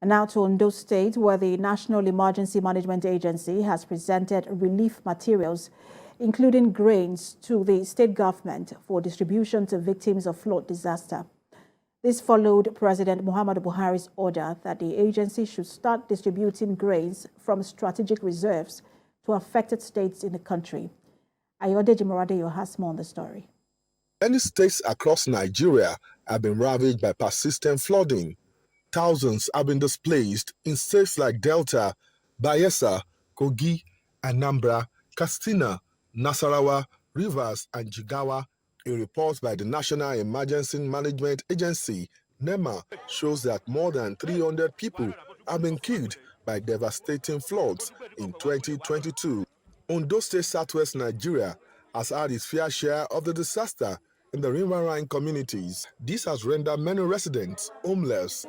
And now to Ondo State, where the National Emergency Management Agency has presented relief materials, including grains, to the state government for distribution to victims of flood disaster. This followed President Muhammadu Buhari's order that the agency should start distributing grains from strategic reserves to affected states in the country. Ayodeji Moradeyo has more on the story. Many states across Nigeria have been ravaged by persistent flooding. Thousands have been displaced in states like Delta, Bayelsa, Kogi, Anambra, Katsina, Nasarawa, Rivers, and Jigawa. A report by the National Emergency Management Agency, NEMA, shows that more than 300 people have been killed by devastating floods in 2022. Ondo State, Southwest Nigeria, has had its fair share of the disaster in the riverine communities. This has rendered many residents homeless.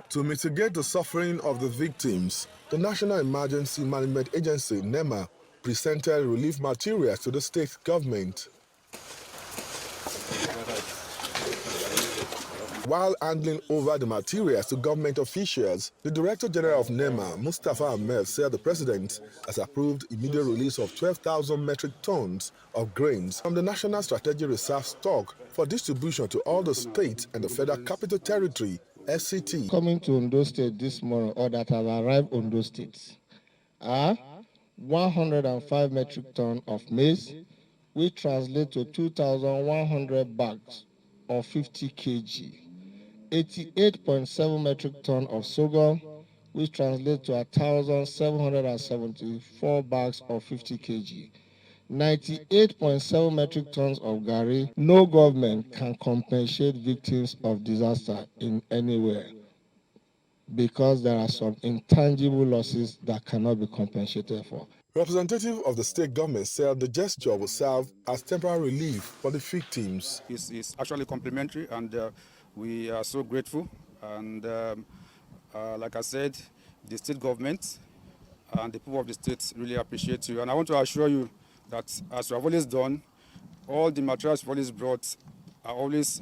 To mitigate the suffering of the victims, the National Emergency Management Agency, NEMA, presented relief materials to the state government. While handing over the materials to government officials, the Director General of NEMA, Mustafa Ahmed, said the President has approved immediate release of 12,000 metric tons of grains from the National Strategic Reserve stock for distribution to all the states and the Federal Capital Territory, FCT. Coming to Ondo State this morning, or that have arrived Ondo State, are 105 metric tons of maize, which translate to 2,100 bags of 50 kg. 88.7 metric tons of sorghum, which translates to 1,774 bags of 50 kg. 98.7 metric tons of garri. No government can compensate victims of disaster in anywhere because there are some intangible losses that cannot be compensated for. Representative of the state government said the gesture will serve as temporary relief for the victims. It's actually complimentary, and we are so grateful. And like I said, the state government and the people of the state really appreciate you. And I want to assure you that, as we have always done, all the materials we've always brought are always,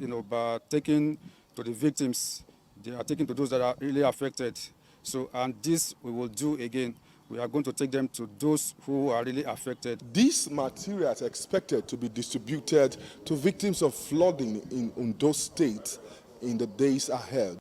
taken to the victims. They are taken to those that are really affected. So, and this we will do again. We are going to take them to those who are really affected. These materials are expected to be distributed to victims of flooding in Ondo State in the days ahead.